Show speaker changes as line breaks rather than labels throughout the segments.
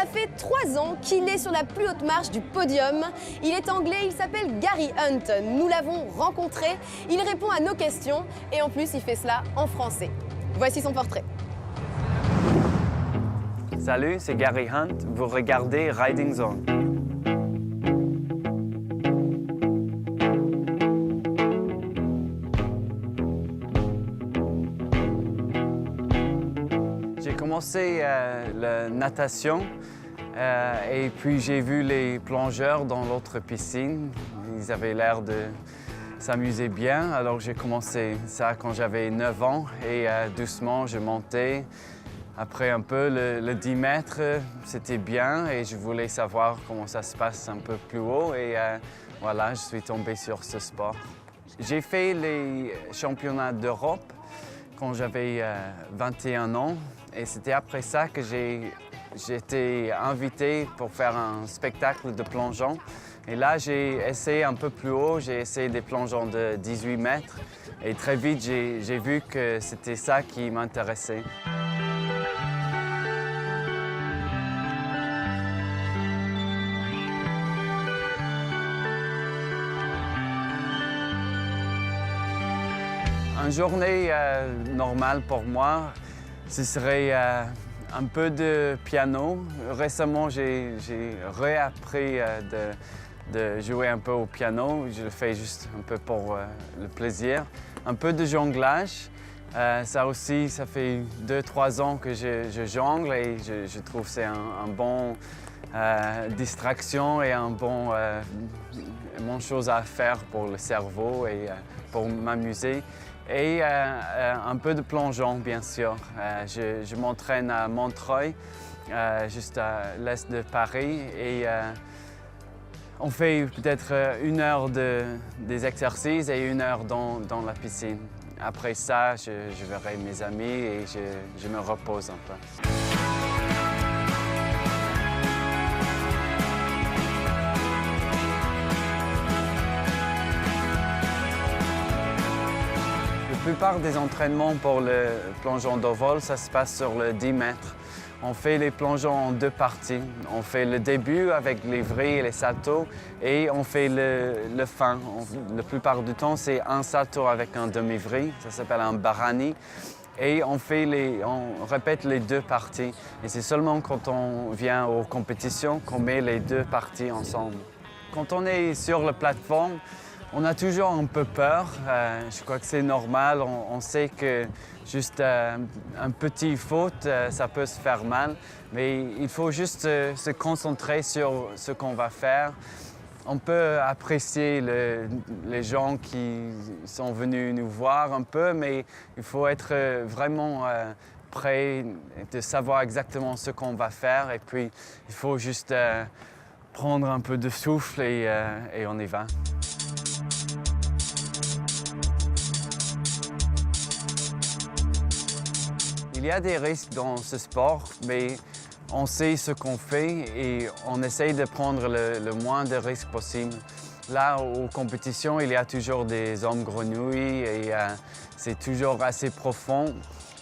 Cela fait 3 ans qu'il est sur la plus haute marche du podium. Il est anglais, il s'appelle Gary Hunt. Nous l'avons rencontré, il répond à nos questions et en plus il fait cela en français. Voici son portrait.
Salut, c'est Gary Hunt. Vous regardez Riding Zone. J'ai commencé la natation et puis j'ai vu les plongeurs dans l'autre piscine. Ils avaient l'air de s'amuser bien, alors j'ai commencé ça quand j'avais 9 ans et doucement je montais. Après un peu, le 10 mètres, c'était bien et je voulais savoir comment ça se passe un peu plus haut et voilà, je suis tombé sur ce sport. J'ai fait les championnats d'Europe quand j'avais 21 ans et c'était après ça que j'ai été invité pour faire un spectacle de plongeon. Et là, j'ai essayé un peu plus haut, j'ai essayé des plongeons de 18 mètres et très vite, j'ai vu que c'était ça qui m'intéressait. Une journée normale pour moi, ce serait un peu de piano. Récemment, j'ai réappris de jouer un peu au piano. Je le fais juste un peu pour le plaisir. Un peu de jonglage. Ça aussi, ça fait 2-3 ans que je jongle et je trouve que c'est un bon distraction et une bonne chose à faire pour le cerveau et pour m'amuser. Et un peu de plongeon, bien sûr. Je m'entraîne à Montreuil, juste à l'est de Paris. Et on fait peut-être 1 heure des exercices et 1 heure dans la piscine. Après ça, je verrai mes amis et je me repose un peu. La plupart des entraînements pour le plongeon d'eau vol, ça se passe sur le 10 mètres. On fait les plongeons en 2 parties. On fait le début avec les vrilles et les saltos et on fait le fin. La plupart du temps, c'est un salto avec un demi-vrille, ça s'appelle un barani. Et on répète les 2 parties. Et c'est seulement quand on vient aux compétitions qu'on met les 2 parties ensemble. Quand on est sur la plateforme, on a toujours un peu peur. Je crois que c'est normal. On sait que juste un petit faute, ça peut se faire mal. Mais il faut juste se concentrer sur ce qu'on va faire. On peut apprécier les gens qui sont venus nous voir un peu, mais il faut être vraiment prêt de savoir exactement ce qu'on va faire. Et puis, il faut juste prendre un peu de souffle et on y va. Il y a des risques dans ce sport, mais on sait ce qu'on fait et on essaye de prendre le moins de risques possible. Là, aux compétitions, il y a toujours des hommes grenouilles et c'est toujours assez profond.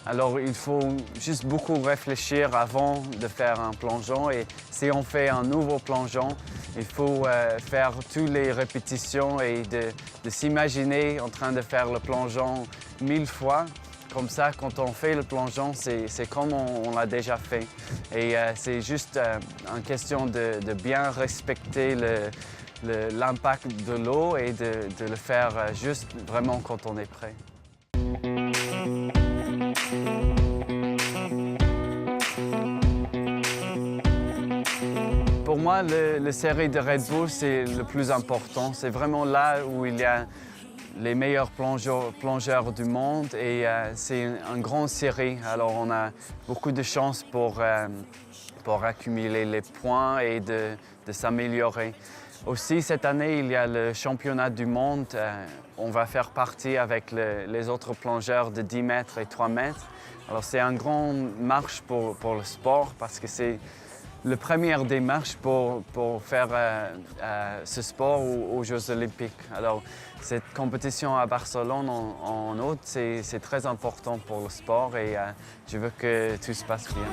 Alors, il faut juste beaucoup réfléchir avant de faire un plongeon. Et si on fait un nouveau plongeon, il faut faire toutes les répétitions et de s'imaginer en train de faire le plongeon 1000 fois. Comme ça, quand on fait le plongeon, c'est comme on l'a déjà fait. Et c'est juste une question de bien respecter l'impact de l'eau et de le faire juste vraiment quand on est prêt. Pour moi, la série de Red Bull, c'est le plus important. C'est vraiment là où il y a les meilleurs plongeurs du monde et c'est une grande série. Alors on a beaucoup de chances pour accumuler les points et de s'améliorer. Aussi cette année, il y a le championnat du monde. On va faire partie avec les autres plongeurs de 10 mètres et 3 mètres. Alors c'est une grande marche pour le sport parce que c'est la première démarche pour faire ce sport aux Jeux olympiques. Alors, cette compétition à Barcelone en août, c'est très important pour le sport et je veux que tout se passe bien.